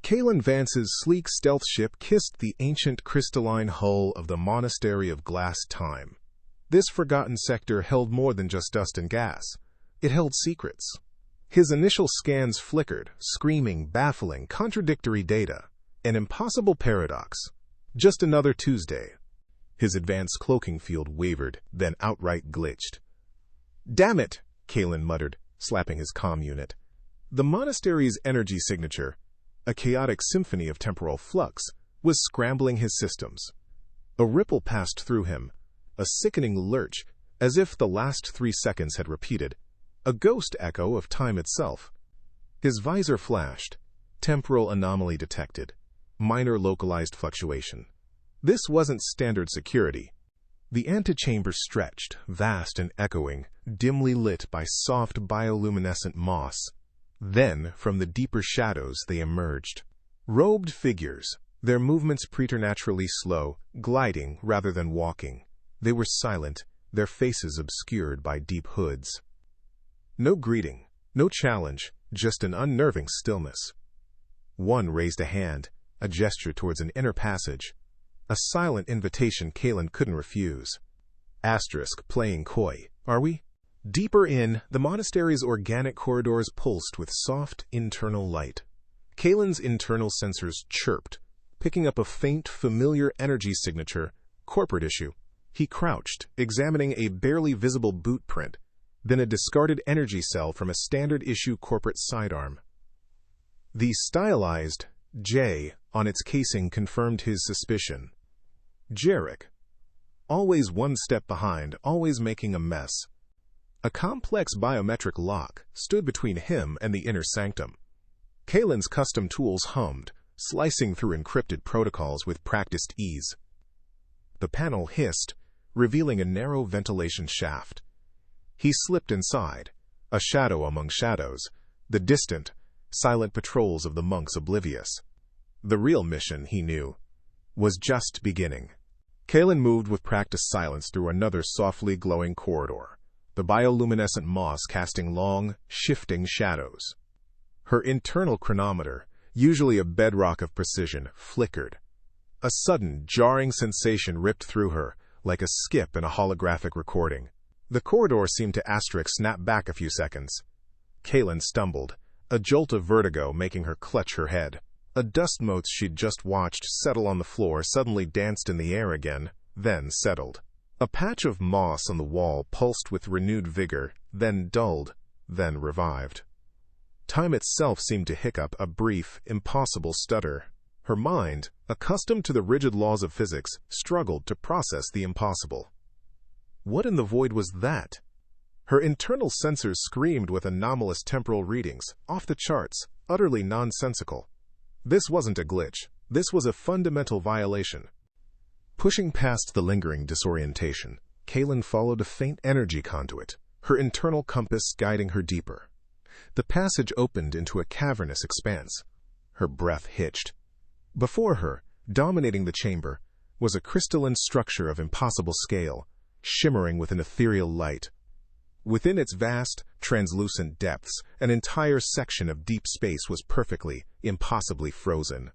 Kaelen Vance's sleek stealth ship kissed the ancient crystalline hull of the Monastery of Glassed Time. This forgotten sector held more than just dust and gas. It held secrets. His initial scans flickered, screaming, baffling, contradictory data. An impossible paradox. Just another Tuesday. His advanced cloaking field wavered, then outright glitched. "Damn it," Kaelen muttered, slapping his comm unit. The monastery's energy signature, a chaotic symphony of temporal flux, was scrambling his systems. A ripple passed through him, a sickening lurch, as if the last 3 seconds had repeated, a ghost echo of time itself. His visor flashed. Temporal anomaly detected. Minor localized fluctuation. This wasn't standard security. The antechamber stretched, vast and echoing, dimly lit by soft bioluminescent moss. Then, from the deeper shadows they emerged. Robed figures, their movements preternaturally slow, gliding rather than walking. They were silent, their faces obscured by deep hoods. No greeting, no challenge, just an unnerving stillness. One raised a hand, a gesture towards an inner passage. A silent invitation Kaelen couldn't refuse. Asterisk playing coy, are we? Deeper in, the monastery's organic corridors pulsed with soft, internal light. Kaelen's internal sensors chirped, picking up a faint, familiar energy signature, corporate issue. He crouched, examining a barely visible boot print, then a discarded energy cell from a standard-issue corporate sidearm. The stylized J on its casing confirmed his suspicion. Jarek. Always one step behind, always making a mess. A complex biometric lock stood between him and the inner sanctum. Kaelen's custom tools hummed, slicing through encrypted protocols with practiced ease. The panel hissed, revealing a narrow ventilation shaft. He slipped inside, a shadow among shadows, the distant, silent patrols of the monks oblivious. The real mission, he knew, was just beginning. Kaelen moved with practiced silence through another softly glowing corridor, the bioluminescent moss casting long, shifting shadows. Her internal chronometer, usually a bedrock of precision, flickered. A sudden, jarring sensation ripped through her, like a skip in a holographic recording. The corridor seemed to snap back a few seconds. Kaelen stumbled, a jolt of vertigo making her clutch her head. A dust mote she'd just watched settle on the floor suddenly danced in the air again, then settled. A patch of moss on the wall pulsed with renewed vigor, then dulled, then revived. Time itself seemed to hiccup a brief, impossible stutter. Her mind, accustomed to the rigid laws of physics, struggled to process the impossible. What in the void was that? Her internal sensors screamed with anomalous temporal readings, off the charts, utterly nonsensical. This wasn't a glitch. This was a fundamental violation. Pushing past the lingering disorientation, Kaelen followed a faint energy conduit, her internal compass guiding her deeper. The passage opened into a cavernous expanse. Her breath hitched. Before her, dominating the chamber, was a crystalline structure of impossible scale, shimmering with an ethereal light. Within its vast, translucent depths, an entire section of deep space was perfectly, impossibly frozen.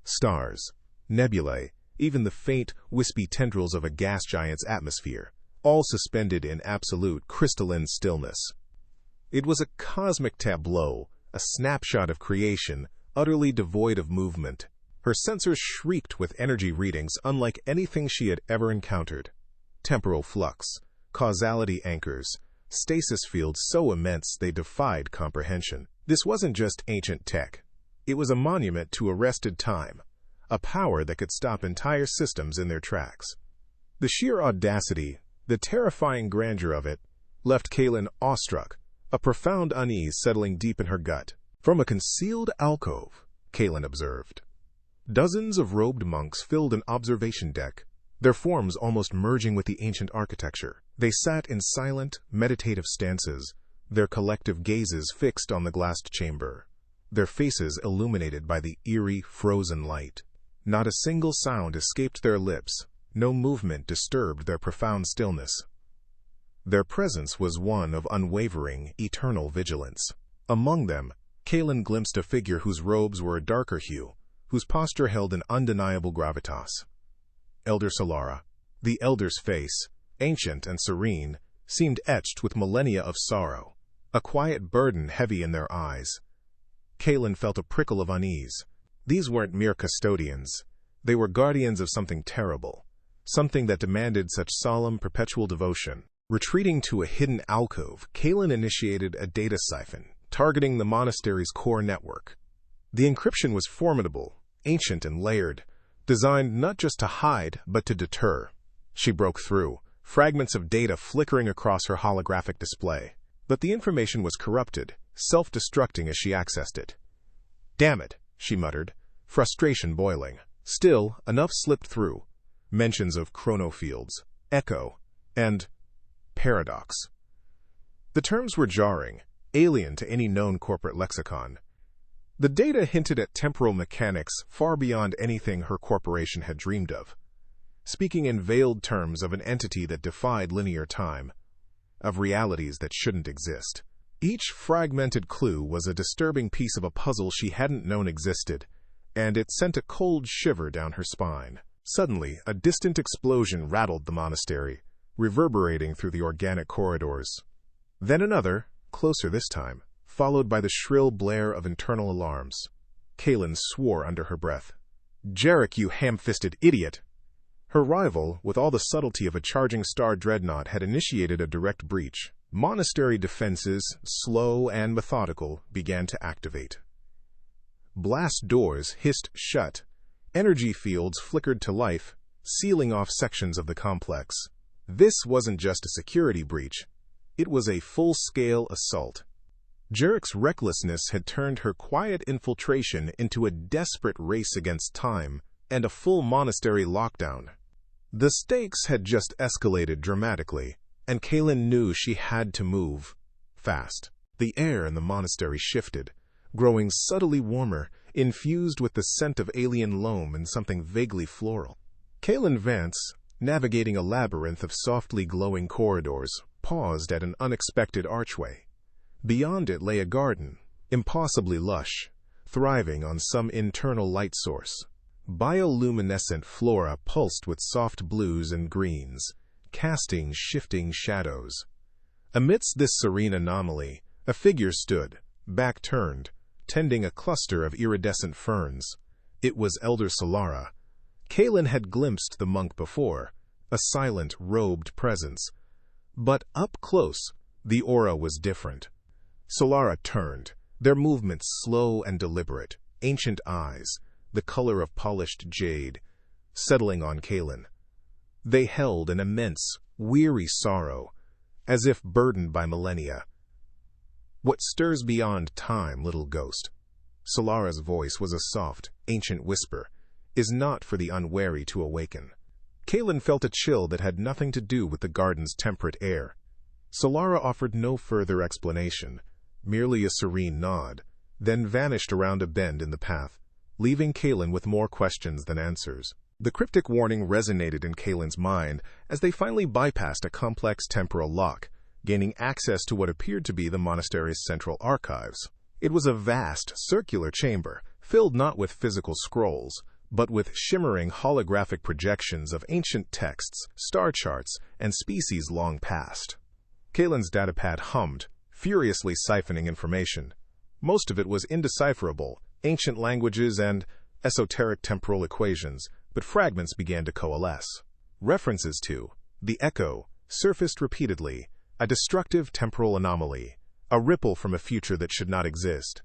Stars, nebulae, even the faint, wispy tendrils of a gas giant's atmosphere, all suspended in absolute, crystalline stillness. It was a cosmic tableau, a snapshot of creation, utterly devoid of movement. Her sensors shrieked with energy readings unlike anything she had ever encountered. Temporal flux, causality anchors, stasis fields so immense they defied comprehension. This wasn't just ancient tech. It was a monument to arrested time, a power that could stop entire systems in their tracks. The sheer audacity, the terrifying grandeur of it, left Kaelen awestruck, a profound unease settling deep in her gut. From a concealed alcove, Kaelen observed. Dozens of robed monks filled an observation deck, their forms almost merging with the ancient architecture. They sat in silent, meditative stances, their collective gazes fixed on the glassed chamber, their faces illuminated by the eerie, frozen light. Not a single sound escaped their lips, no movement disturbed their profound stillness. Their presence was one of unwavering, eternal vigilance. Among them, Kaelen glimpsed a figure whose robes were a darker hue, whose posture held an undeniable gravitas. Elder Solara. The Elder's face, ancient and serene, seemed etched with millennia of sorrow, a quiet burden heavy in their eyes. Kaelen felt a prickle of unease. These weren't mere custodians. They were guardians of something terrible, something that demanded such solemn, perpetual devotion. Retreating to a hidden alcove, Kaelen initiated a data siphon, targeting the monastery's core network. The encryption was formidable, ancient and layered, designed not just to hide, but to deter. She broke through, fragments of data flickering across her holographic display. But the information was corrupted, self-destructing as she accessed it. "Damn it," she muttered, frustration boiling. Still, enough slipped through. Mentions of chronofields, echo, and paradox. The terms were jarring, alien to any known corporate lexicon. The data hinted at temporal mechanics far beyond anything her corporation had dreamed of, speaking in veiled terms of an entity that defied linear time, of realities that shouldn't exist. Each fragmented clue was a disturbing piece of a puzzle she hadn't known existed, and it sent a cold shiver down her spine. Suddenly, a distant explosion rattled the monastery, reverberating through the organic corridors. Then another, closer this time, followed by the shrill blare of internal alarms. Kaelen swore under her breath. "Jarek, you ham-fisted idiot!" Her rival, with all the subtlety of a charging star dreadnought, had initiated a direct breach. Monastery defenses, slow and methodical, began to activate. Blast doors hissed shut. Energy fields flickered to life, sealing off sections of the complex. This wasn't just a security breach. It was a full-scale assault. Jarek's recklessness had turned her quiet infiltration into a desperate race against time and a full monastery lockdown. The stakes had just escalated dramatically, and Kaelen knew she had to move fast. The air in the monastery shifted, growing subtly warmer, infused with the scent of alien loam and something vaguely floral. Kaelen Vance, navigating a labyrinth of softly glowing corridors, paused at an unexpected archway. Beyond it lay a garden, impossibly lush, thriving on some internal light source. Bioluminescent flora pulsed with soft blues and greens, casting shifting shadows. Amidst this serene anomaly, a figure stood, back turned, tending a cluster of iridescent ferns. It was Elder Solara. Kaelen had glimpsed the monk before, a silent, robed presence. But up close, the aura was different. Solara turned, their movements slow and deliberate, ancient eyes, the color of polished jade, settling on Kaelen. They held an immense, weary sorrow, as if burdened by millennia. "What stirs beyond time, little ghost?" Solara's voice was a soft, ancient whisper, "is not for the unwary to awaken." Kaelen felt a chill that had nothing to do with the garden's temperate air. Solara offered no further explanation, merely a serene nod, then vanished around a bend in the path, leaving Kaelen with more questions than answers. The cryptic warning resonated in Kaelen's mind as they finally bypassed a complex temporal lock, gaining access to what appeared to be the monastery's central archives. It was a vast, circular chamber, filled not with physical scrolls, but with shimmering holographic projections of ancient texts, star charts, and species long past. Kaelen's datapad hummed, furiously siphoning information. Most of it was indecipherable, ancient languages and esoteric temporal equations, but fragments began to coalesce. References to the echo surfaced repeatedly, a destructive temporal anomaly, a ripple from a future that should not exist.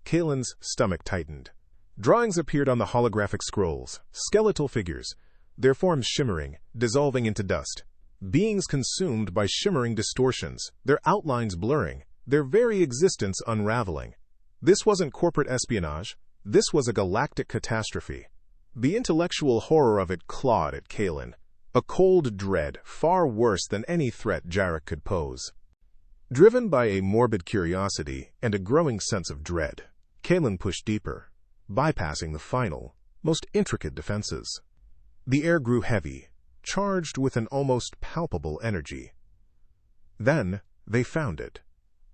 Kaelen's stomach tightened. Drawings appeared on the holographic scrolls, skeletal figures, their forms shimmering, dissolving into dust. Beings consumed by shimmering distortions, their outlines blurring, their very existence unraveling. This wasn't corporate espionage. This was a galactic catastrophe. The intellectual horror of it clawed at Kaelen, a cold dread far worse than any threat Jarek could pose. Driven by a morbid curiosity and a growing sense of dread, Kaelen pushed deeper, bypassing the final, most intricate defenses. The air grew heavy, charged with an almost palpable energy. Then they found it,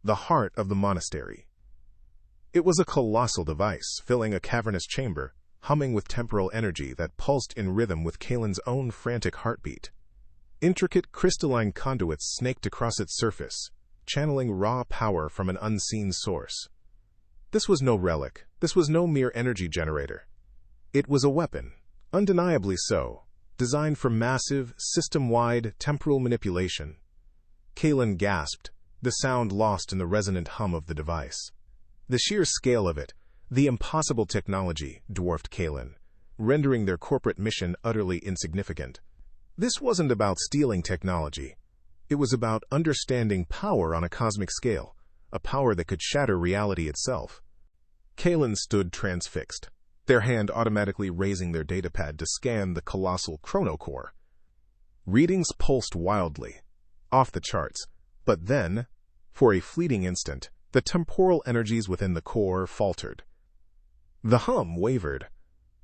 the heart of the monastery. It was a colossal device, filling a cavernous chamber, humming with temporal energy that pulsed in rhythm with Kaelen's own frantic heartbeat. Intricate crystalline conduits snaked across its surface, channeling raw power from an unseen source. This was no relic. This was no mere energy generator. It was a weapon, undeniably so, designed for massive, system-wide temporal manipulation. Kaelen gasped, the sound lost in the resonant hum of the device. The sheer scale of it, the impossible technology, dwarfed Kaelen, rendering their corporate mission utterly insignificant. This wasn't about stealing technology. It was about understanding power on a cosmic scale, a power that could shatter reality itself. Kaelen stood transfixed, their hand automatically raising their datapad to scan the colossal chronocore. Readings pulsed wildly, off the charts, but then, for a fleeting instant, the temporal energies within the core faltered. The hum wavered,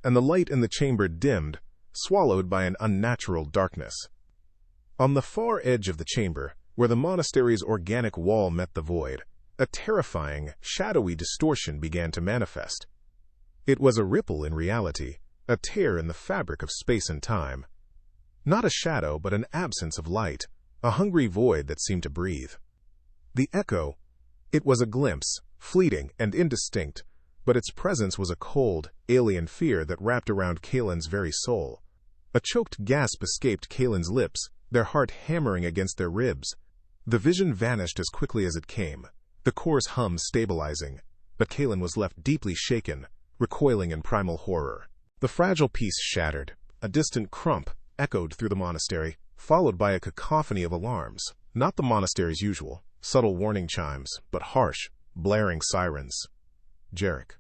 and the light in the chamber dimmed, swallowed by an unnatural darkness. On the far edge of the chamber, where the monastery's organic wall met the void, a terrifying, shadowy distortion began to manifest. It was a ripple in reality, a tear in the fabric of space and time. Not a shadow, but an absence of light, a hungry void that seemed to breathe. The echo, it was a glimpse, fleeting and indistinct, but its presence was a cold, alien fear that wrapped around Kaelen's very soul. A choked gasp escaped Kaelen's lips, their heart hammering against their ribs. The vision vanished as quickly as it came, the core's hum stabilizing, but Kaelen was left deeply shaken, recoiling in primal horror. The fragile piece shattered. A distant crump echoed through the monastery, followed by a cacophony of alarms. Not the monastery's usual, subtle warning chimes, but harsh, blaring sirens. Jarek.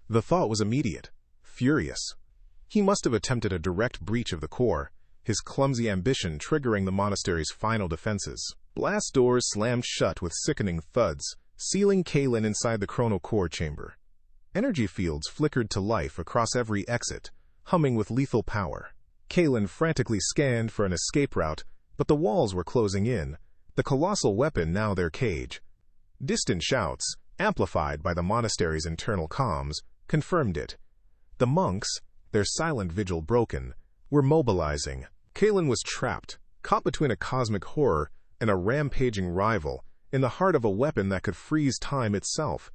The thought was immediate, furious. He must have attempted a direct breach of the core, his clumsy ambition triggering the monastery's final defenses. Blast doors slammed shut with sickening thuds, sealing Kaelen inside the chronocore chamber. Energy fields flickered to life across every exit, humming with lethal power. Kaelen frantically scanned for an escape route, but the walls were closing in, the colossal weapon now their cage. Distant shouts, amplified by the monastery's internal comms, confirmed it. The monks, their silent vigil broken, were mobilizing. Kaelen was trapped, caught between a cosmic horror and a rampaging rival, in the heart of a weapon that could freeze time itself.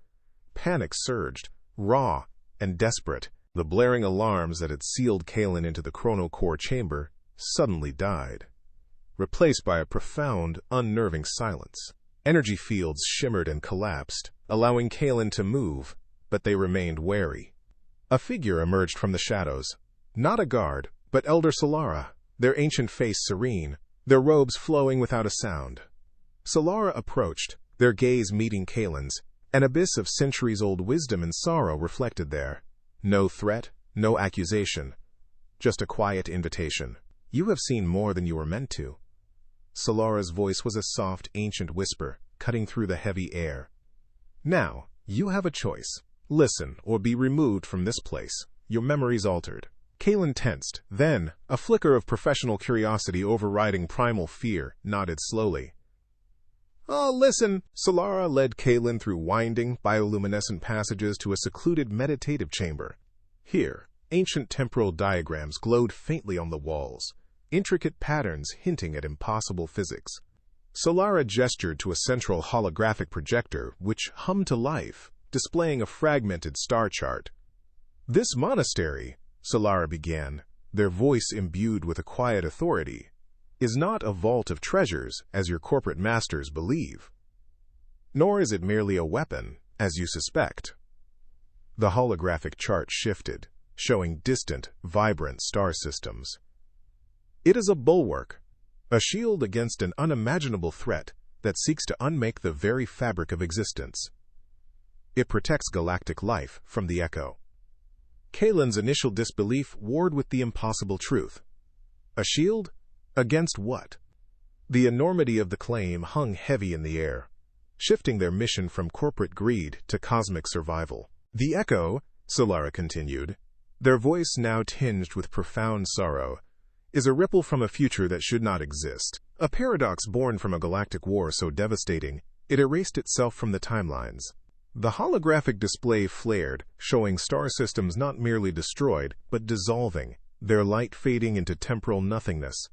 Panic surged, raw and desperate. The blaring alarms that had sealed Kaelen into the chronocore chamber suddenly died, replaced by a profound, unnerving silence. Energy fields shimmered and collapsed, allowing Kaelen to move, but they remained wary. A figure emerged from the shadows, not a guard, but Elder Solara, their ancient face serene, their robes flowing without a sound. Solara approached, their gaze meeting Kaelen's, an abyss of centuries-old wisdom and sorrow reflected there. No threat, no accusation, just a quiet invitation. You have seen more than you were meant to. Solara's voice was a soft, ancient whisper, cutting through the heavy air. Now, you have a choice. Listen, or be removed from this place. Your memories altered. Kaelen tensed. Then, a flicker of professional curiosity overriding primal fear, nodded slowly. Oh, listen. Solara led Kaelen through winding, bioluminescent passages to a secluded meditative chamber. Here, ancient temporal diagrams glowed faintly on the walls, intricate patterns hinting at impossible physics. Solara gestured to a central holographic projector, which hummed to life, displaying a fragmented star chart. This monastery, Solara began, their voice imbued with a quiet authority, is not a vault of treasures, as your corporate masters believe. Nor is it merely a weapon, as you suspect. The holographic chart shifted, showing distant, vibrant star systems. It is a bulwark, a shield against an unimaginable threat that seeks to unmake the very fabric of existence. It protects galactic life from the echo. Kaelen's initial disbelief warred with the impossible truth. A shield? Against what? The enormity of the claim hung heavy in the air, shifting their mission from corporate greed to cosmic survival. The echo, Solara continued, their voice now tinged with profound sorrow, is a ripple from a future that should not exist. A paradox born from a galactic war so devastating, it erased itself from the timelines. The holographic display flared, showing star systems not merely destroyed, but dissolving, their light fading into temporal nothingness.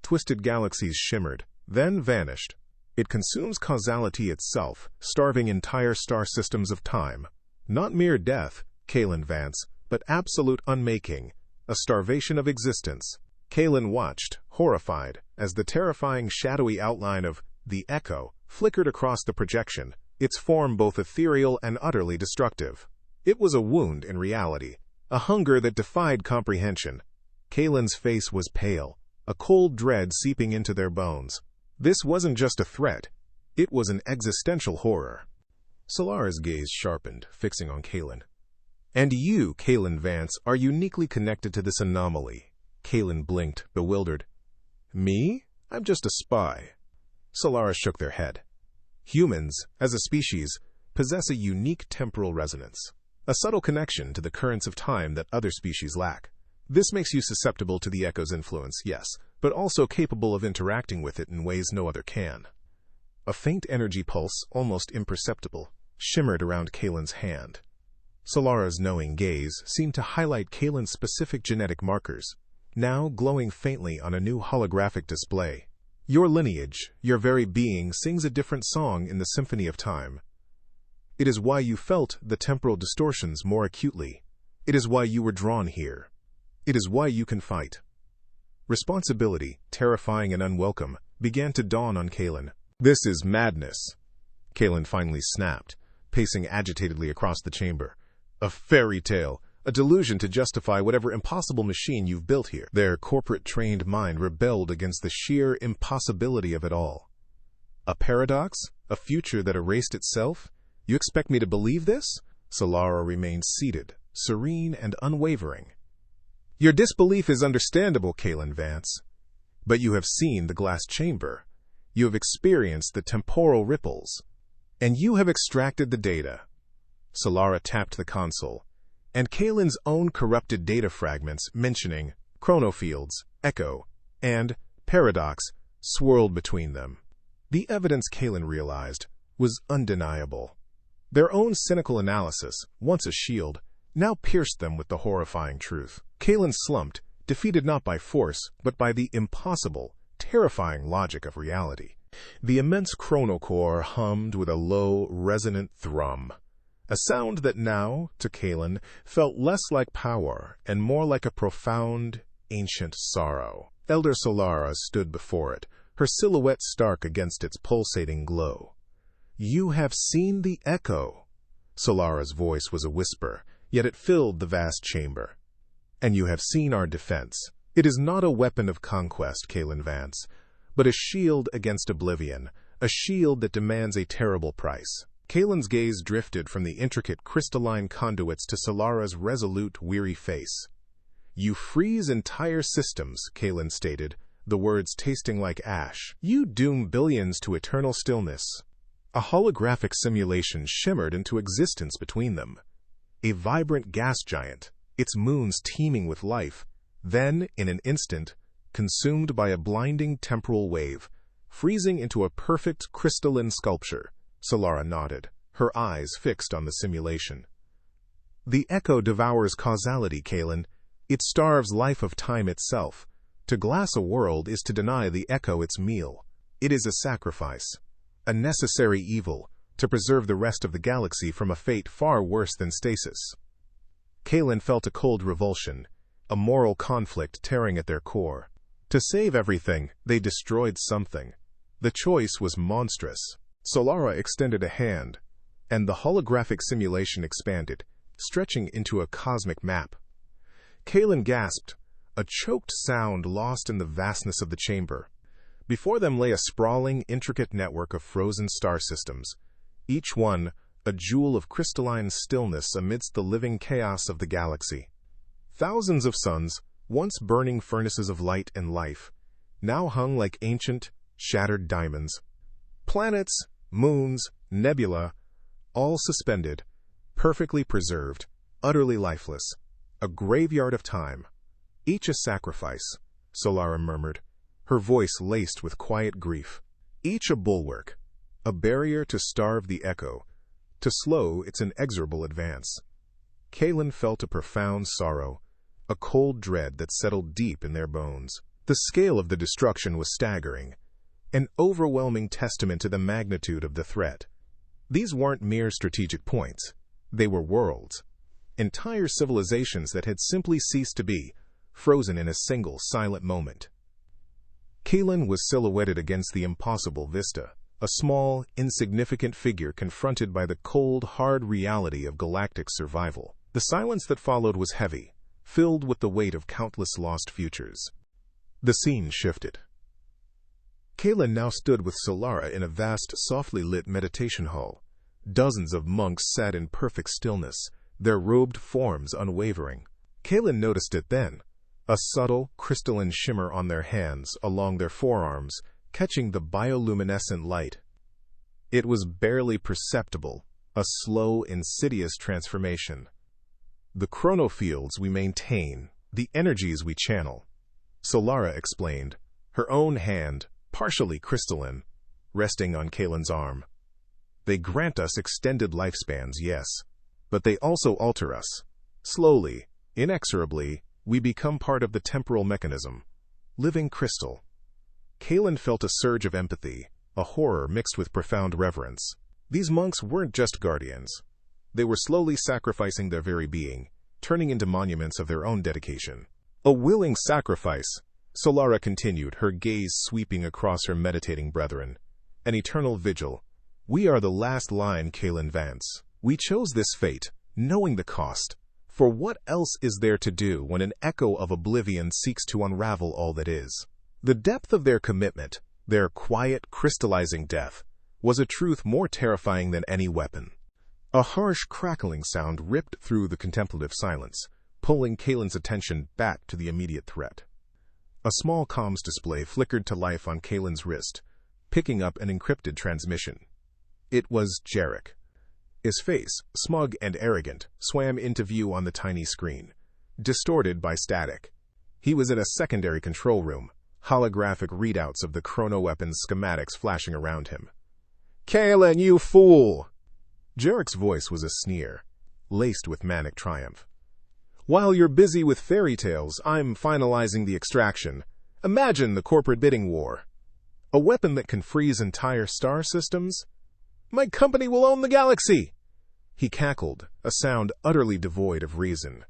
Twisted galaxies shimmered, then vanished. It consumes causality itself, starving entire star systems of time. Not mere death, Kaelen Vance, but absolute unmaking, a starvation of existence. Kaelen watched, horrified, as the terrifying shadowy outline of the Echo flickered across the projection, its form both ethereal and utterly destructive. It was a wound in reality, a hunger that defied comprehension. Kaelen's face was pale, a cold dread seeping into their bones. This wasn't just a threat, it was an existential horror. Solara's gaze sharpened, fixing on Kaelen. And you, Kaelen Vance, are uniquely connected to this anomaly. Kaelen blinked, bewildered. Me? I'm just a spy. Solara shook their head. Humans, as a species, possess a unique temporal resonance, a subtle connection to the currents of time that other species lack. This makes you susceptible to the Echo's influence, yes, but also capable of interacting with it in ways no other can. A faint energy pulse, almost imperceptible, shimmered around Kaelen's hand. Solara's knowing gaze seemed to highlight Kaelen's specific genetic markers, now glowing faintly on a new holographic display. Your lineage, your very being, sings a different song in the symphony of time. It is why you felt the temporal distortions more acutely. It is why you were drawn here. It is why you can fight. Responsibility, terrifying and unwelcome, began to dawn on Kaelen. This is madness, Kaelen finally snapped, pacing agitatedly across the chamber. A fairy tale, a delusion to justify whatever impossible machine you've built here. Their corporate-trained mind rebelled against the sheer impossibility of it all. A paradox? A future that erased itself? You expect me to believe this? Solara remained seated, serene and unwavering. Your disbelief is understandable, Kaelen Vance. But you have seen the glass chamber. You have experienced the temporal ripples. And you have extracted the data. Solara tapped the console, and Kaelen's own corrupted data fragments mentioning chronofields, echo, and paradox swirled between them. The evidence, Kaelen realized, was undeniable. Their own cynical analysis, once a shield, now pierced them with the horrifying truth. Kaelen slumped, defeated not by force, but by the impossible, terrifying logic of reality. The immense chronocore hummed with a low, resonant thrum, a sound that now, to Kaelen, felt less like power and more like a profound, ancient sorrow. Elder Solara stood before it, her silhouette stark against its pulsating glow. You have seen the Echo. Solara's voice was a whisper, yet it filled the vast chamber. And you have seen our defense. It is not a weapon of conquest, Kaelen Vance, but a shield against oblivion, a shield that demands a terrible price. Kaelen's gaze drifted from the intricate crystalline conduits to Solara's resolute, weary face. You freeze entire systems, Kaelen stated, the words tasting like ash. You doom billions to eternal stillness. A holographic simulation shimmered into existence between them. A vibrant gas giant, its moons teeming with life, then, in an instant, consumed by a blinding temporal wave, freezing into a perfect crystalline sculpture. Solara nodded, her eyes fixed on the simulation. The Echo devours causality, Kaelen. It starves life of time itself. To glass a world is to deny the Echo its meal. It is a sacrifice, a necessary evil, to preserve the rest of the galaxy from a fate far worse than stasis. Kaelen felt a cold revulsion, a moral conflict tearing at their core. To save everything, they destroyed something. The choice was monstrous. Solara extended a hand, and the holographic simulation expanded, stretching into a cosmic map. Kaelen gasped, a choked sound lost in the vastness of the chamber. Before them lay a sprawling, intricate network of frozen star systems, each one a jewel of crystalline stillness amidst the living chaos of the galaxy. Thousands of suns, once burning furnaces of light and life, now hung like ancient, shattered diamonds. Planets, moons, nebula, all suspended, perfectly preserved, utterly lifeless, a graveyard of time. Each a sacrifice, Solara murmured, her voice laced with quiet grief. Each a bulwark, a barrier to starve the Echo, to slow its inexorable advance. Kaelen felt a profound sorrow, a cold dread that settled deep in their bones. The scale of the destruction was staggering, an overwhelming testament to the magnitude of the threat. These weren't mere strategic points. They were worlds, entire civilizations that had simply ceased to be, frozen in a single silent moment. Kaelen was silhouetted against the impossible vista, a small, insignificant figure confronted by the cold, hard reality of galactic survival. The silence that followed was heavy, filled with the weight of countless lost futures. The scene shifted. Kaelen now stood with Solara in a vast, softly lit meditation hall. Dozens of monks sat in perfect stillness, their robed forms unwavering. Kaelen noticed it then, a subtle, crystalline shimmer on their hands, along their forearms, catching the bioluminescent light. It was barely perceptible, a slow, insidious transformation. The chronofields we maintain, the energies we channel, Solara explained, her own hand, partially crystalline, resting on Kaelen's arm. They grant us extended lifespans, yes, but they also alter us. Slowly, inexorably, we become part of the temporal mechanism. Living crystal. Kaelen felt a surge of empathy, a horror mixed with profound reverence. These monks weren't just guardians. They were slowly sacrificing their very being, turning into monuments of their own dedication. A willing sacrifice, Solara continued, her gaze sweeping across her meditating brethren. An eternal vigil. We are the last line, Kaelen Vance. We chose this fate, knowing the cost. For what else is there to do when an echo of oblivion seeks to unravel all that is? The depth of their commitment, their quiet, crystallizing death, was a truth more terrifying than any weapon. A harsh, crackling sound ripped through the contemplative silence, pulling Kaelen's attention back to the immediate threat. A small comms display flickered to life on Kaelen's wrist, picking up an encrypted transmission. It was Jarek. His face, smug and arrogant, swam into view on the tiny screen, distorted by static. He was in a secondary control room, holographic readouts of the chrono-weapons schematics flashing around him. "Kaelen, you fool!" Jarek's voice was a sneer, laced with manic triumph. "While you're busy with fairy tales, I'm finalizing the extraction. Imagine the corporate bidding war. A weapon that can freeze entire star systems? My company will own the galaxy!" He cackled, a sound utterly devoid of reason.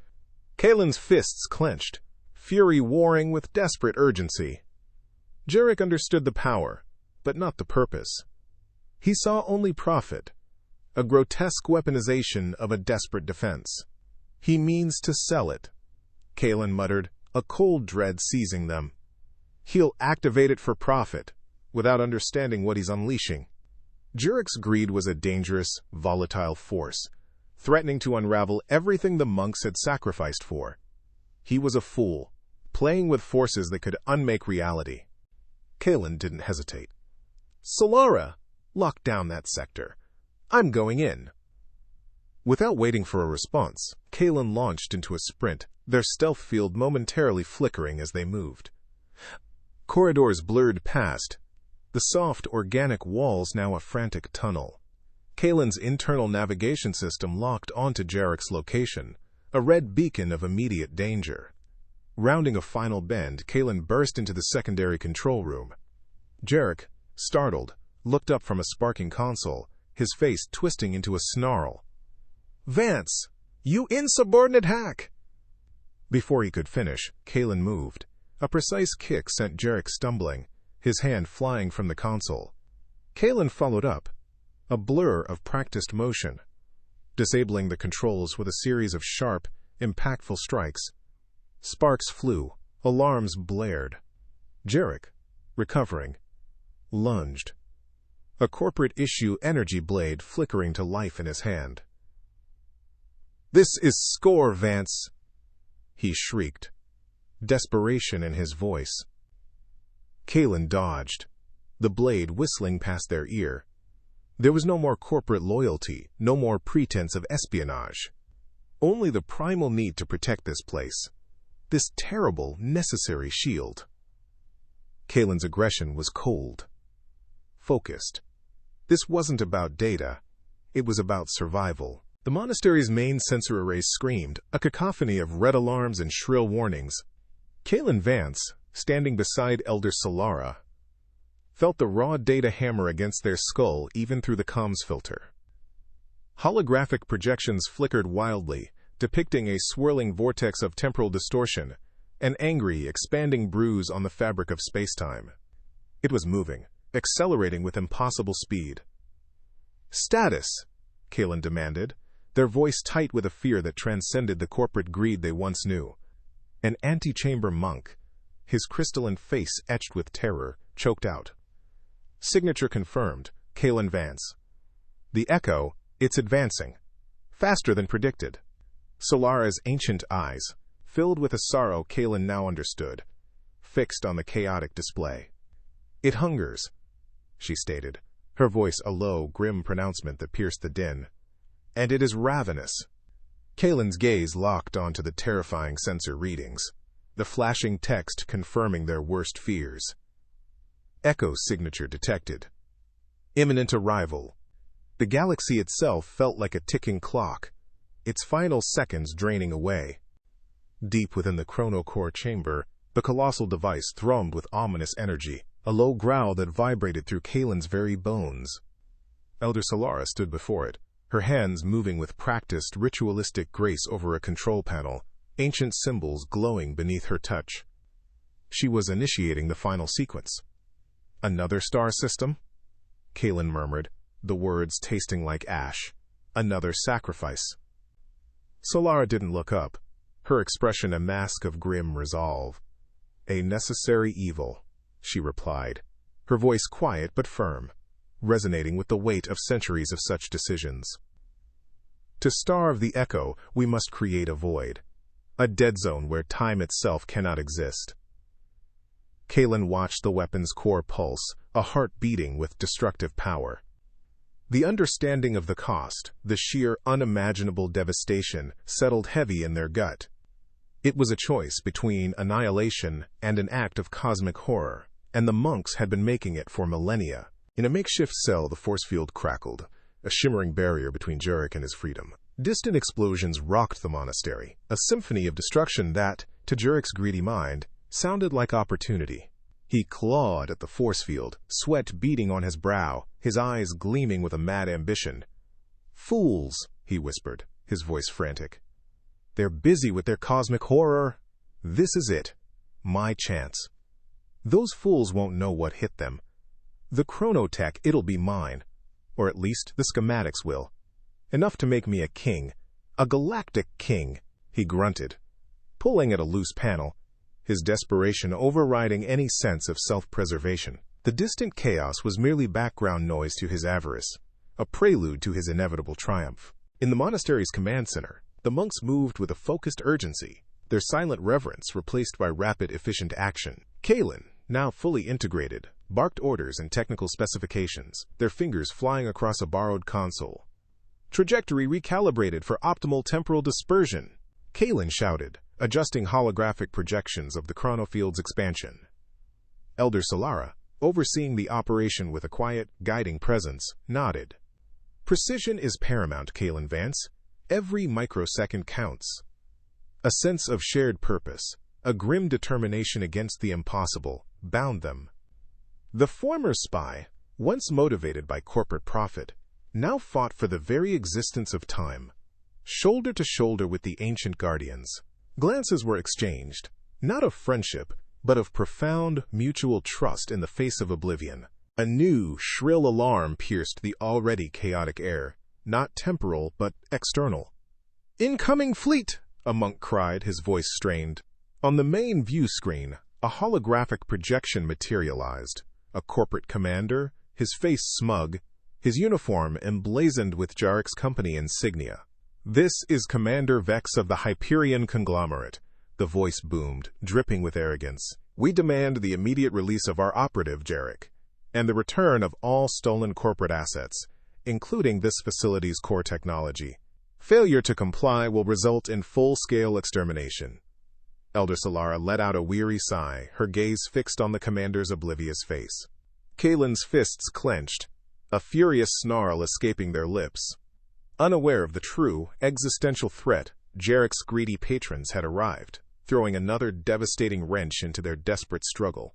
Kaelen's fists clenched, fury warring with desperate urgency. Jarek understood the power, but not the purpose. He saw only profit, a grotesque weaponization of a desperate defense. "He means to sell it," Kaelen muttered, a cold dread seizing them. "He'll activate it for profit, without understanding what he's unleashing." Jarek's greed was a dangerous, volatile force, threatening to unravel everything the monks had sacrificed for. He was a fool, playing with forces that could unmake reality. Kaelen didn't hesitate. "Solara, lock down that sector. I'm going in." Without waiting for a response, Kaelen launched into a sprint, their stealth field momentarily flickering as they moved. Corridors blurred past, the soft, organic walls now a frantic tunnel. Kaelen's internal navigation system locked onto Jarek's location, a red beacon of immediate danger. Rounding a final bend, Kaelen burst into the secondary control room. Jarek, startled, looked up from a sparking console, his face twisting into a snarl. "Vance, you insubordinate hack!" Before he could finish, Kaelen moved. A precise kick sent Jarek stumbling, his hand flying from the console. Kaelen followed up, a blur of practiced motion, disabling the controls with a series of sharp, impactful strikes. Sparks flew, alarms blared. Jarek, recovering, lunged, a corporate issue energy blade flickering to life in his hand. "This is score, Vance!" he shrieked, desperation in his voice. Kaelen dodged, the blade whistling past their ear. There was no more corporate loyalty, no more pretense of espionage. Only the primal need to protect this place, this terrible, necessary shield. Kaelen's aggression was cold, focused. This wasn't about data. It was about survival. The monastery's main sensor array screamed, a cacophony of red alarms and shrill warnings. Kaelen Vance, standing beside Elder Solara, felt the raw data hammer against their skull even through the comms filter. Holographic projections flickered wildly, depicting a swirling vortex of temporal distortion, an angry, expanding bruise on the fabric of spacetime. It was moving, accelerating with impossible speed. "Status," Kaelen demanded, their voice tight with a fear that transcended the corporate greed they once knew. An antechamber monk, his crystalline face etched with terror, choked out. "Signature confirmed, Kaelen Vance. The echo, it's advancing. Faster than predicted." Solara's ancient eyes, filled with a sorrow Kaelen now understood, fixed on the chaotic display. "It hungers," she stated, her voice a low, grim pronouncement that pierced the din. "And it is ravenous." Kaelen's gaze locked onto the terrifying sensor readings, the flashing text confirming their worst fears. Echo signature detected. Imminent arrival. The galaxy itself felt like a ticking clock, its final seconds draining away. Deep within the chronocore chamber, the colossal device thrummed with ominous energy, a low growl that vibrated through Kaelen's very bones. Elder Solara stood before it, her hands moving with practiced, ritualistic grace over a control panel, ancient symbols glowing beneath her touch. She was initiating the final sequence. "Another star system?" Kaelen murmured, the words tasting like ash. "Another sacrifice." Solara didn't look up, her expression a mask of grim resolve. "A necessary evil," she replied, her voice quiet but firm, resonating with the weight of centuries of such decisions. "To starve the echo, we must create a void, a dead zone where time itself cannot exist." Kaelen watched the weapon's core pulse, a heart beating with destructive power. The understanding of the cost, the sheer unimaginable devastation, settled heavy in their gut. It was a choice between annihilation and an act of cosmic horror, and the monks had been making it for millennia. In a makeshift cell, the force field crackled, a shimmering barrier between Jarek and his freedom. Distant explosions rocked the monastery, a symphony of destruction that, to Jarek's greedy mind, sounded like opportunity. He clawed at the force field, sweat beading on his brow, his eyes gleaming with a mad ambition. "Fools," he whispered, his voice frantic. "They're busy with their cosmic horror. This is it. My chance. Those fools won't know what hit them. The chronotech, it'll be mine. Or at least the schematics will. Enough to make me a king. A galactic king," he grunted, pulling at a loose panel, his desperation overriding any sense of self-preservation. The distant chaos was merely background noise to his avarice, a prelude to his inevitable triumph. In the monastery's command center, the monks moved with a focused urgency, their silent reverence replaced by rapid, efficient action. Kaelen, now fully integrated, barked orders and technical specifications, their fingers flying across a borrowed console. "Trajectory recalibrated for optimal temporal dispersion," Kaelen shouted, adjusting holographic projections of the chronofield's expansion. Elder Solara, overseeing the operation with a quiet, guiding presence, nodded. "Precision is paramount, Kaelen Vance. Every microsecond counts." A sense of shared purpose, a grim determination against the impossible, bound them. The former spy, once motivated by corporate profit, now fought for the very existence of time, shoulder to shoulder with the ancient guardians. Glances were exchanged, not of friendship, but of profound, mutual trust in the face of oblivion. A new, shrill alarm pierced the already chaotic air, not temporal, but external. "Incoming fleet!" a monk cried, his voice strained. On the main view screen, a holographic projection materialized. A corporate commander, his face smug, his uniform emblazoned with Jarek's company insignia. "This is Commander Vex of the Hyperion Conglomerate," the voice boomed, dripping with arrogance. "We demand the immediate release of our operative, Jarek, and the return of all stolen corporate assets, including this facility's core technology. Failure to comply will result in full-scale extermination." Elder Solara let out a weary sigh, her gaze fixed on the commander's oblivious face. Kaelen's fists clenched, a furious snarl escaping their lips. Unaware of the true, existential threat, Jarek's greedy patrons had arrived, throwing another devastating wrench into their desperate struggle.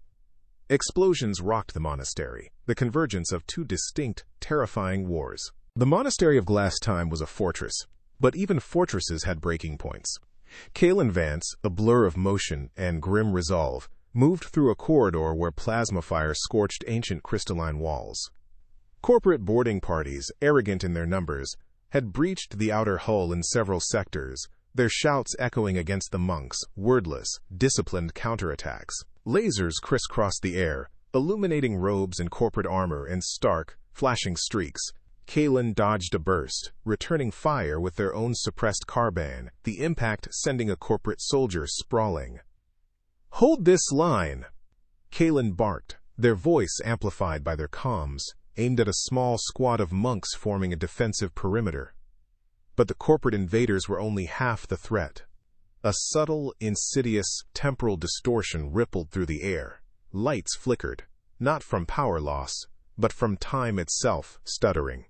Explosions rocked the monastery, the convergence of two distinct, terrifying wars. The Monastery of Glassed Time was a fortress, but even fortresses had breaking points. Kaelen Vance, a blur of motion and grim resolve, moved through a corridor where plasma fire scorched ancient crystalline walls. Corporate boarding parties, arrogant in their numbers, had breached the outer hull in several sectors, their shouts echoing against the monks' wordless, disciplined counterattacks. Lasers crisscrossed the air, illuminating robes and corporate armor in stark, flashing streaks. Kaelen dodged a burst, returning fire with their own suppressed carbine, the impact sending a corporate soldier sprawling. "Hold this line!" Kaelen barked, their voice amplified by their comms, aimed at a small squad of monks forming a defensive perimeter. But the corporate invaders were only half the threat. A subtle, insidious, temporal distortion rippled through the air. Lights flickered, not from power loss, but from time itself stuttering.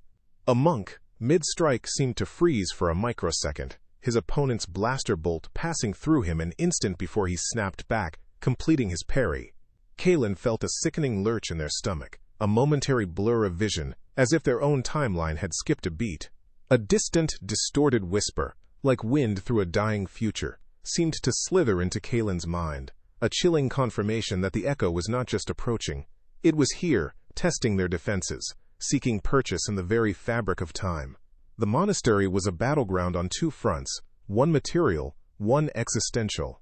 A monk, mid-strike, seemed to freeze for a microsecond, his opponent's blaster bolt passing through him an instant before he snapped back, completing his parry. Kaelen felt a sickening lurch in their stomach, a momentary blur of vision, as if their own timeline had skipped a beat. A distant, distorted whisper, like wind through a dying future, seemed to slither into Kaelen's mind, a chilling confirmation that the echo was not just approaching. It was here, testing their defenses, seeking purchase in the very fabric of time. The monastery was a battleground on two fronts, one material, one existential.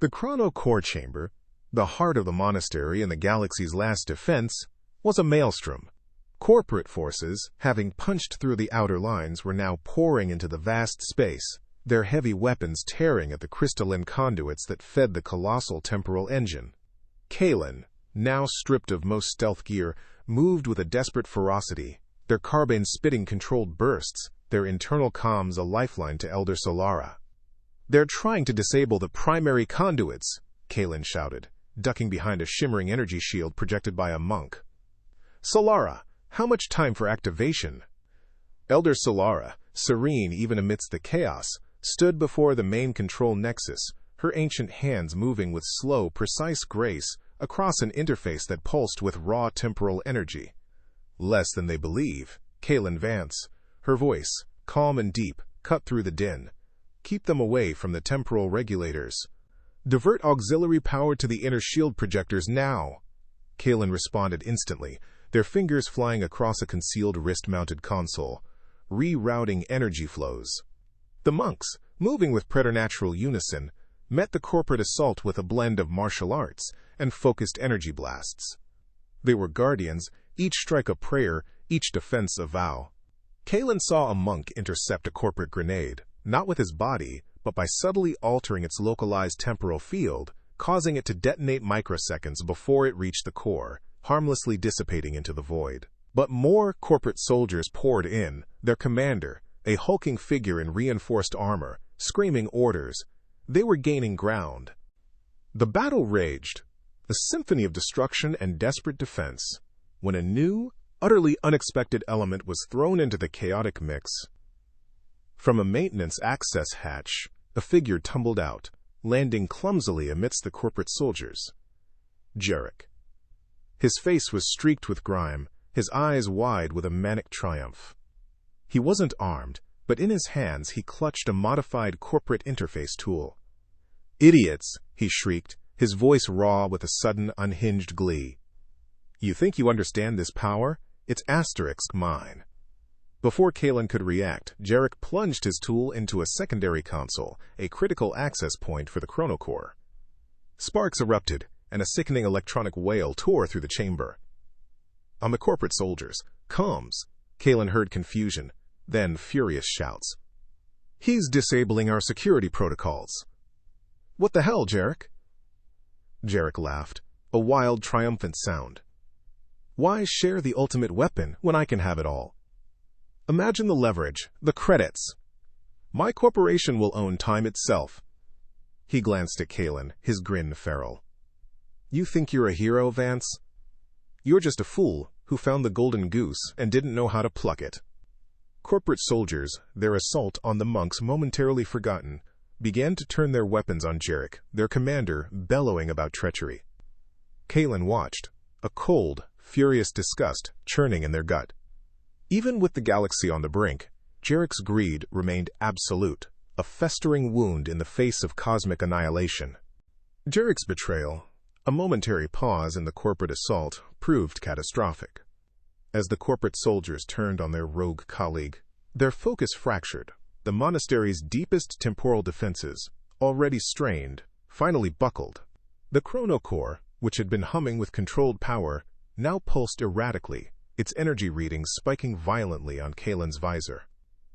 The chrono core chamber, the heart of the monastery and the galaxy's last defense, was a maelstrom. Corporate forces, having punched through the outer lines, were now pouring into the vast space, their heavy weapons tearing at the crystalline conduits that fed the colossal temporal engine. Kaelen, now stripped of most stealth gear, moved with a desperate ferocity, their carbines spitting controlled bursts, their internal comms a lifeline to Elder Solara. "They're trying to disable the primary conduits," Kaelen shouted, ducking behind a shimmering energy shield projected by a monk. "Solara, how much time for activation?" Elder Solara, serene even amidst the chaos, stood before the main control nexus, her ancient hands moving with slow, precise grace across an interface that pulsed with raw temporal energy. "Less than they believe," Kaelen Vance, her voice, calm and deep, cut through the din. "Keep them away from the temporal regulators. Divert auxiliary power to the inner shield projectors now." Kaelen responded instantly, their fingers flying across a concealed wrist-mounted console, rerouting energy flows. The monks, moving with preternatural unison, met the corporate assault with a blend of martial arts and focused energy blasts. They were guardians, each strike a prayer, each defense a vow. Kaelen saw a monk intercept a corporate grenade, not with his body, but by subtly altering its localized temporal field, causing it to detonate microseconds before it reached the core, harmlessly dissipating into the void. But more corporate soldiers poured in, their commander, a hulking figure in reinforced armor, screaming orders. They were gaining ground. The battle raged, a symphony of destruction and desperate defense, when a new, utterly unexpected element was thrown into the chaotic mix. From a maintenance access hatch, a figure tumbled out, landing clumsily amidst the corporate soldiers. Jarek. His face was streaked with grime, his eyes wide with a manic triumph. He wasn't armed, but in his hands he clutched a modified corporate interface tool. "Idiots!" he shrieked, his voice raw with a sudden, unhinged glee. "You think you understand this power? It's asterisk mine." Before Kaelen could react, Jarek plunged his tool into a secondary console, a critical access point for the chronocore. Sparks erupted, and a sickening electronic wail tore through the chamber. On the corporate soldiers, comms, Kaelen heard confusion, then furious shouts. "He's disabling our security protocols." "What the hell, Jarek?" Jarek laughed, a wild, triumphant sound. "Why share the ultimate weapon when I can have it all? Imagine the leverage, the credits. My corporation will own time itself." He glanced at Kaelen, his grin feral. "You think you're a hero, Vance? You're just a fool who found the golden goose and didn't know how to pluck it." Corporate soldiers, their assault on the monks momentarily forgotten, began to turn their weapons on Jarek, their commander, bellowing about treachery. Kaelen watched, a cold, furious disgust churning in their gut. Even with the galaxy on the brink, Jarek's greed remained absolute, a festering wound in the face of cosmic annihilation. Jarek's betrayal, a momentary pause in the corporate assault, proved catastrophic. As the corporate soldiers turned on their rogue colleague, their focus fractured. The monastery's deepest temporal defenses, already strained, finally buckled. The chronocore, which had been humming with controlled power, now pulsed erratically, its energy readings spiking violently on Kaelen's visor.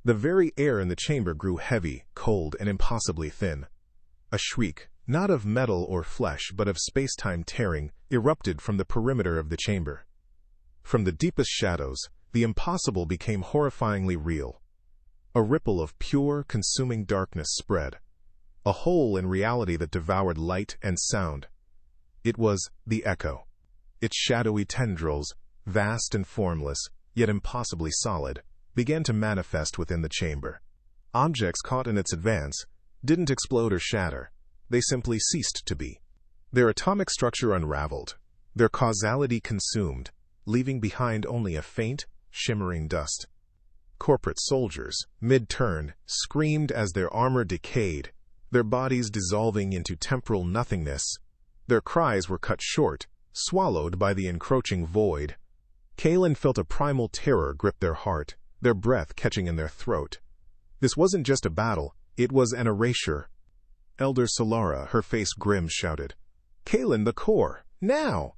The very air in the chamber grew heavy, cold, and impossibly thin. A shriek, not of metal or flesh but of space-time tearing, erupted from the perimeter of the chamber. From the deepest shadows, the impossible became horrifyingly real. A ripple of pure, consuming darkness spread, a hole in reality that devoured light and sound. It was the Echo. Its shadowy tendrils, vast and formless, yet impossibly solid, began to manifest within the chamber. Objects caught in its advance didn't explode or shatter, they simply ceased to be. Their atomic structure unraveled, their causality consumed, leaving behind only a faint, shimmering dust. Corporate soldiers, mid-turn, screamed as their armor decayed, their bodies dissolving into temporal nothingness. Their cries were cut short, swallowed by the encroaching void. Kaelen felt a primal terror grip their heart, their breath catching in their throat. This wasn't just a battle, it was an erasure. Elder Solara, her face grim, shouted, "Kaelen, the core, now!"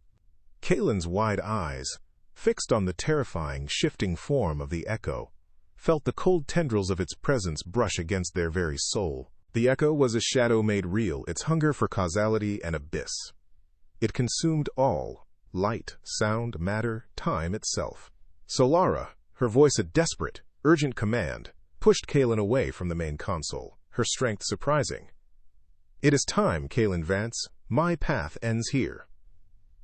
Kaelen's wide eyes, fixed on the terrifying, shifting form of the Echo, felt the cold tendrils of its presence brush against their very soul. The Echo was a shadow made real, its hunger for causality an abyss. It consumed all, light, sound, matter, time itself. Solara, her voice a desperate, urgent command, pushed Kaelen away from the main console, her strength surprising. "It is time, Kaelen Vance. My path ends here."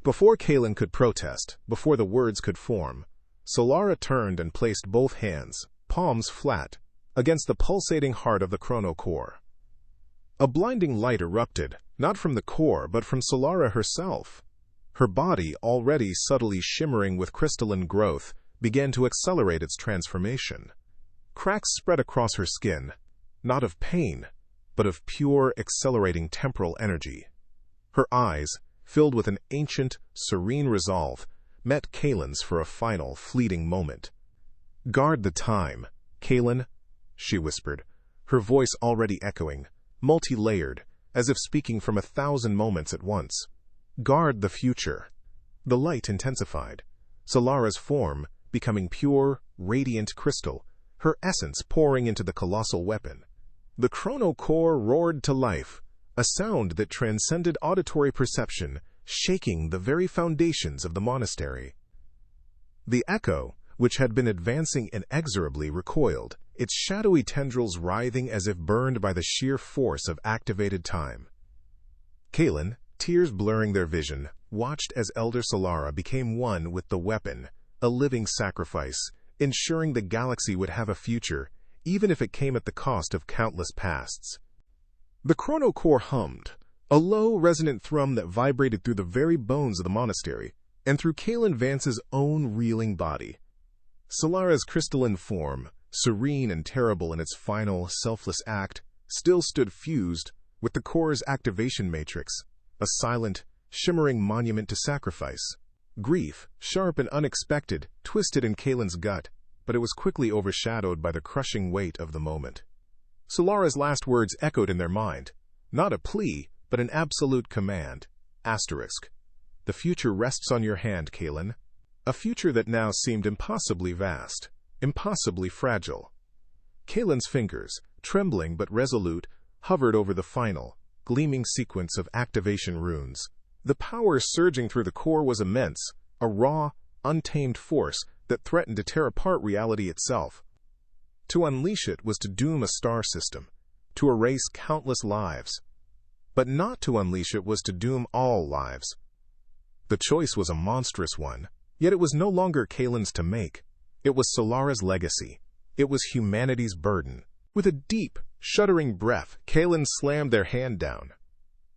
Before Kaelen could protest, before the words could form, Solara turned and placed both hands, palms flat, against the pulsating heart of the chronocore. A blinding light erupted, not from the core but from Solara herself. Her body, already subtly shimmering with crystalline growth, began to accelerate its transformation. Cracks spread across her skin, not of pain, but of pure, accelerating temporal energy. Her eyes, filled with an ancient, serene resolve, met Kaelen's for a final, fleeting moment. "Guard the time, Kaelen," she whispered, her voice already echoing, multi-layered, as if speaking from 1,000 moments at once. "Guard the future." The light intensified, Solara's form becoming pure, radiant crystal, her essence pouring into the colossal weapon. The chronocore roared to life, a sound that transcended auditory perception, shaking the very foundations of the monastery. The Echo, which had been advancing inexorably, recoiled, its shadowy tendrils writhing as if burned by the sheer force of activated time. Kaelen, tears blurring their vision, watched as Elder Solara became one with the weapon, a living sacrifice, ensuring the galaxy would have a future, even if it came at the cost of countless pasts. The chronocore hummed, a low, resonant thrum that vibrated through the very bones of the monastery, and through Kaelen Vance's own reeling body. Solara's crystalline form, serene and terrible in its final, selfless act, still stood fused with the core's activation matrix, a silent, shimmering monument to sacrifice. Grief, sharp and unexpected, twisted in Kaelen's gut, but it was quickly overshadowed by the crushing weight of the moment. Solara's last words echoed in their mind, not a plea, but an absolute command. Asterisk. "The future rests on your hand, Kaelen." A future that now seemed impossibly vast, impossibly fragile. Kaelen's fingers, trembling but resolute, hovered over the final, gleaming sequence of activation runes. The power surging through the core was immense, a raw, untamed force that threatened to tear apart reality itself. To unleash it was to doom a star system, to erase countless lives. But not to unleash it was to doom all lives. The choice was a monstrous one, yet it was no longer Kaelen's to make. It was Solara's legacy, It was humanity's burden. With a deep, shuddering breath, Kaelen slammed their hand down.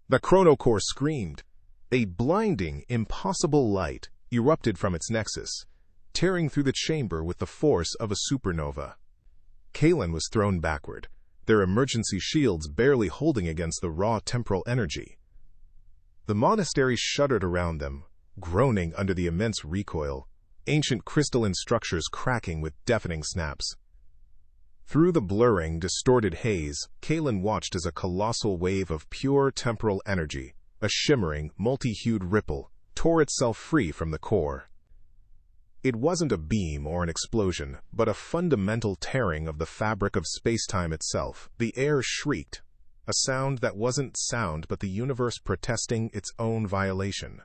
The chronocore screamed. A blinding, impossible light erupted from its nexus, tearing through the chamber with the force of a supernova. Kaelen was thrown backward, their emergency shields barely holding against the raw temporal energy. The monastery shuddered around them, groaning under the immense recoil, ancient crystalline structures cracking with deafening snaps. Through the blurring, distorted haze, Kaelen watched as a colossal wave of pure temporal energy, a shimmering, multi-hued ripple, tore itself free from the core. It wasn't a beam or an explosion, but a fundamental tearing of the fabric of space-time itself. The air shrieked, a sound that wasn't sound but the universe protesting its own violation.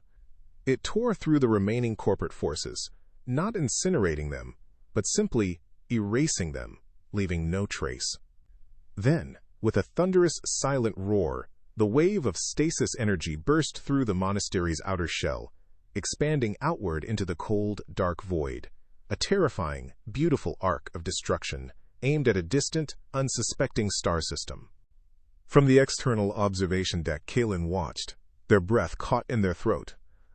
It tore through the remaining corporate forces, not incinerating them, but simply erasing them, leaving no trace. Then, with a thunderous, silent roar, the wave of stasis energy burst through the monastery's outer shell, expanding outward into the cold, dark void, a terrifying, beautiful arc of destruction aimed at a distant, unsuspecting star system. From the external observation deck, Kaelen watched, their breath caught in their throat,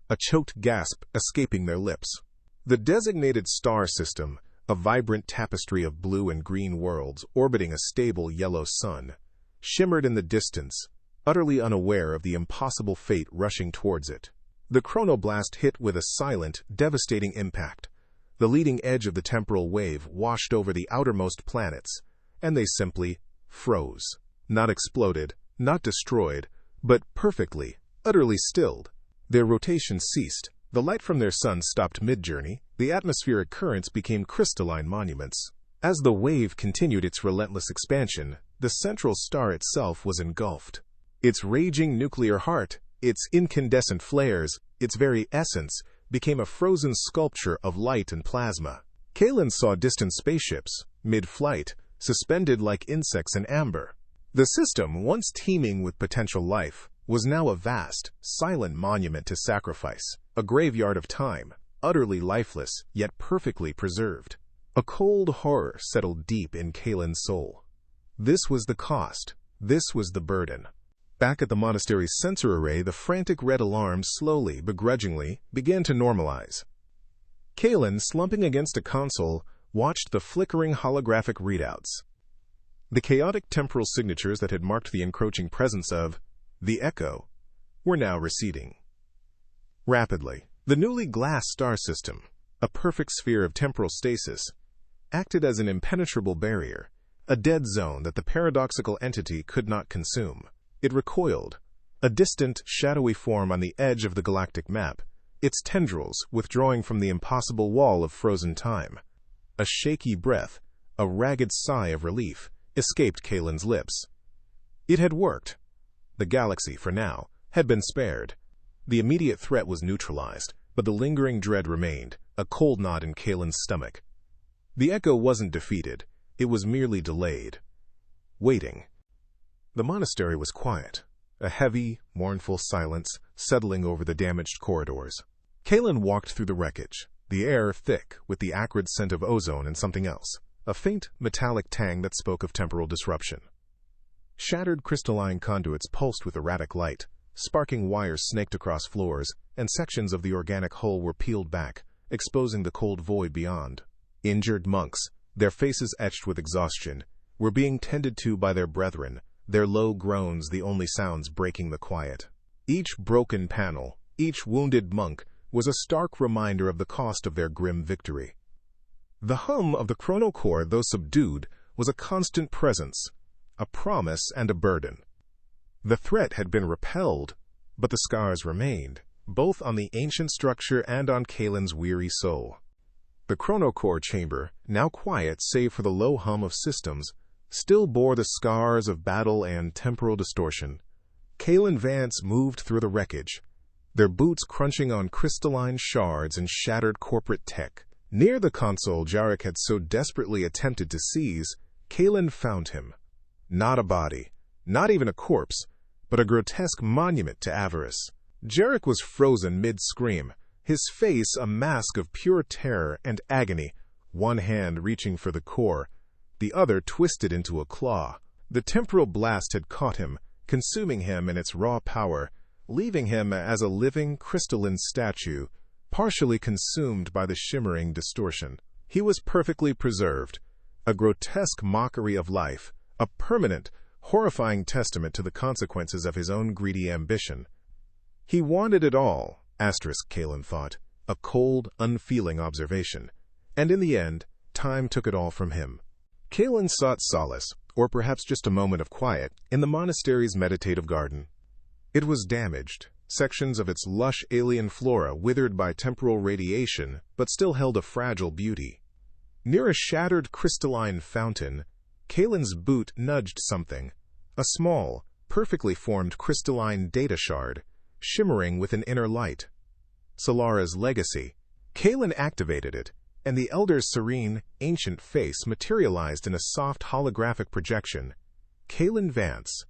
a choked gasp escaping their lips. The designated star system, a vibrant tapestry of blue and green worlds orbiting a stable yellow sun, shimmered in the distance, utterly unaware of the impossible fate rushing towards it. The chronoblast hit with a silent, devastating impact. The leading edge of the temporal wave washed over the outermost planets, and they simply froze. Not exploded, not destroyed, but perfectly, utterly stilled. Their rotation ceased. The light from their sun stopped mid-journey. The atmospheric currents became crystalline monuments. As the wave continued its relentless expansion, the central star itself was engulfed. Its raging nuclear heart, its incandescent flares, its very essence, became a frozen sculpture of light and plasma. Kaelen saw distant spaceships, mid-flight, suspended like insects in amber. The system, once teeming with potential life, was now a vast, silent monument to sacrifice, a graveyard of time, utterly lifeless, yet perfectly preserved. A cold horror settled deep in Kaelen's soul. This was the cost. This was the burden. Back at the monastery's sensor array, the frantic red alarms slowly, begrudgingly, began to normalize. Kaelen, slumping against a console, watched the flickering holographic readouts. The chaotic temporal signatures that had marked the encroaching presence of the Echo were now receding. Rapidly, the newly glassed star system, a perfect sphere of temporal stasis, acted as an impenetrable barrier, a dead zone that the paradoxical entity could not consume. It recoiled, a distant, shadowy form on the edge of the galactic map, its tendrils withdrawing from the impossible wall of frozen time. A shaky breath, a ragged sigh of relief, escaped Kaelen's lips. It had worked. The galaxy, for now, had been spared. The immediate threat was neutralized, but the lingering dread remained, a cold knot in Kaelen's stomach. The Echo wasn't defeated. It was merely delayed. Waiting. The monastery was quiet, a heavy, mournful silence settling over the damaged corridors. Kaelen walked through the wreckage, the air thick with the acrid scent of ozone and something else, a faint, metallic tang that spoke of temporal disruption. Shattered crystalline conduits pulsed with erratic light, sparking wires snaked across floors, and sections of the organic hull were peeled back, exposing the cold void beyond. Injured monks, their faces etched with exhaustion, were being tended to by their brethren, their low groans the only sounds breaking the quiet. Each broken panel, each wounded monk, was a stark reminder of the cost of their grim victory. The hum of the chronocore, though subdued, was a constant presence, a promise and a burden. The threat had been repelled, but the scars remained, both on the ancient structure and on Kaelen's weary soul. The chronocore chamber, now quiet save for the low hum of systems, still bore the scars of battle and temporal distortion. Kaelen Vance moved through the wreckage, their boots crunching on crystalline shards and shattered corporate tech. Near the console Jarek had so desperately attempted to seize, Kaelen found him. Not a body, not even a corpse, but a grotesque monument to avarice. Jarek was frozen mid-scream, his face a mask of pure terror and agony, one hand reaching for the core, the other twisted into a claw. The temporal blast had caught him, consuming him in its raw power, leaving him as a living, crystalline statue, partially consumed by the shimmering distortion. He was perfectly preserved, a grotesque mockery of life, a permanent, horrifying testament to the consequences of his own greedy ambition. He wanted it all, Kaelen thought, a cold, unfeeling observation. And in the end, time took it all from him. Kaelen sought solace, or perhaps just a moment of quiet, in the monastery's meditative garden. It was damaged, sections of its lush alien flora withered by temporal radiation, but still held a fragile beauty. Near a shattered crystalline fountain, Kaelen's boot nudged something, a small, perfectly formed crystalline data shard, shimmering with an inner light. Solara's legacy. Kaelen activated it, and the elder's serene, ancient face materialized in a soft holographic projection. Kaelen Vance.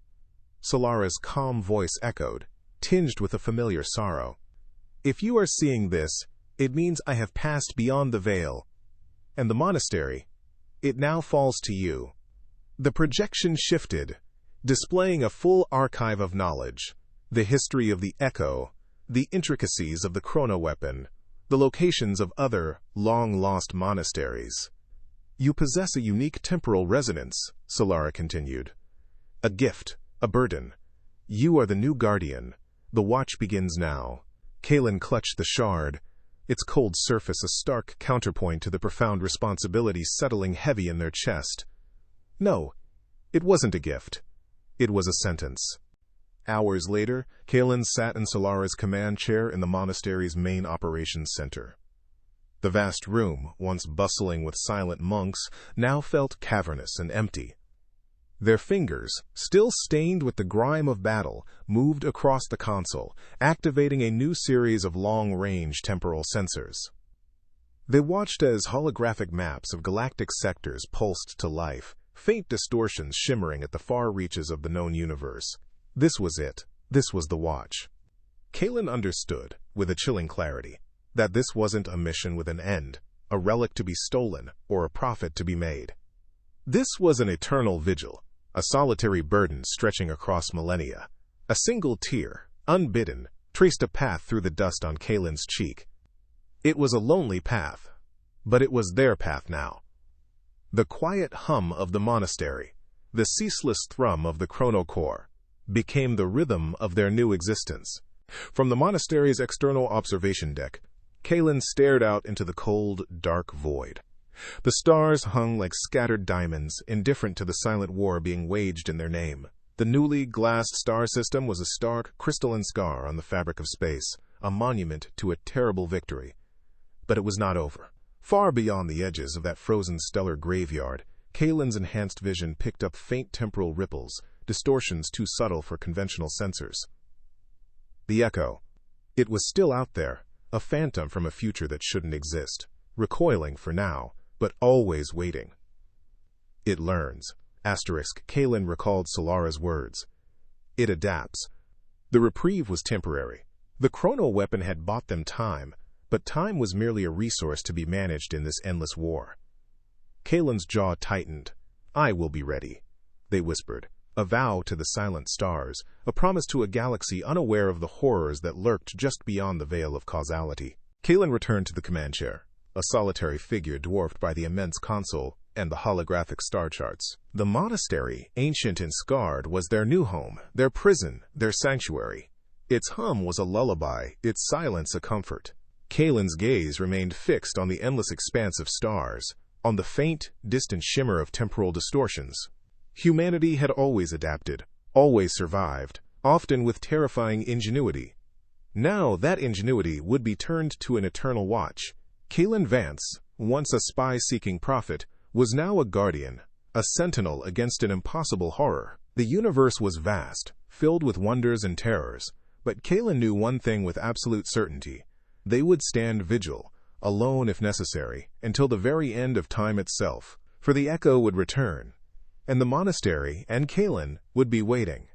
Solara's calm voice echoed, tinged with a familiar sorrow. If you are seeing this, it means I have passed beyond the veil. And the monastery, it now falls to you. The projection shifted, displaying a full archive of knowledge, the history of the echo, the intricacies of the chrono-weapon, the locations of other, long-lost monasteries. You possess a unique temporal resonance, Solara continued. A gift, a burden. You are the new guardian. The watch begins now. Kaelen clutched the shard, its cold surface a stark counterpoint to the profound responsibility settling heavy in their chest. No, it wasn't a gift. It was a sentence. Hours later, Kaelen sat in Solara's command chair in the monastery's main operations center. The vast room, once bustling with silent monks, now felt cavernous and empty. Their fingers, still stained with the grime of battle, moved across the console, activating a new series of long-range temporal sensors. They watched as holographic maps of galactic sectors pulsed to life, faint distortions shimmering at the far reaches of the known universe. This was it. This was the watch. Kaelen understood, with a chilling clarity, that this wasn't a mission with an end, a relic to be stolen, or a profit to be made. This was an eternal vigil, a solitary burden stretching across millennia. A single tear, unbidden, traced a path through the dust on Kaelen's cheek. It was a lonely path, but it was their path now. The quiet hum of the monastery, the ceaseless thrum of the chronocore, became the rhythm of their new existence. From the monastery's external observation deck, Kaelen stared out into the cold, dark void. The stars hung like scattered diamonds, indifferent to the silent war being waged in their name. The newly glassed star system was a stark, crystalline scar on the fabric of space, a monument to a terrible victory. But it was not over. Far beyond the edges of that frozen stellar graveyard, Kaelen's enhanced vision picked up faint temporal ripples, distortions too subtle for conventional sensors. The echo. It was still out there, a phantom from a future that shouldn't exist, recoiling for now, but always waiting. It learns. Kaelen recalled Solara's words. It adapts. The reprieve was temporary. The chrono weapon had bought them time, but time was merely a resource to be managed in this endless war. Kaelen's jaw tightened. I will be ready, they whispered. A vow to the silent stars, a promise to a galaxy unaware of the horrors that lurked just beyond the veil of causality. Kaelen returned to the command chair, a solitary figure dwarfed by the immense console and the holographic star charts. The monastery, ancient and scarred, was their new home, their prison, their sanctuary. Its hum was a lullaby, its silence a comfort. Kaelen's gaze remained fixed on the endless expanse of stars, on the faint, distant shimmer of temporal distortions. Humanity had always adapted, always survived, often with terrifying ingenuity. Now that ingenuity would be turned to an eternal watch. Kaelen Vance, once a spy-seeking prophet, was now a guardian, a sentinel against an impossible horror. The universe was vast, filled with wonders and terrors, but Kaelen knew one thing with absolute certainty. They would stand vigil, alone if necessary, until the very end of time itself, for the echo would return, and the monastery and Kaelen would be waiting.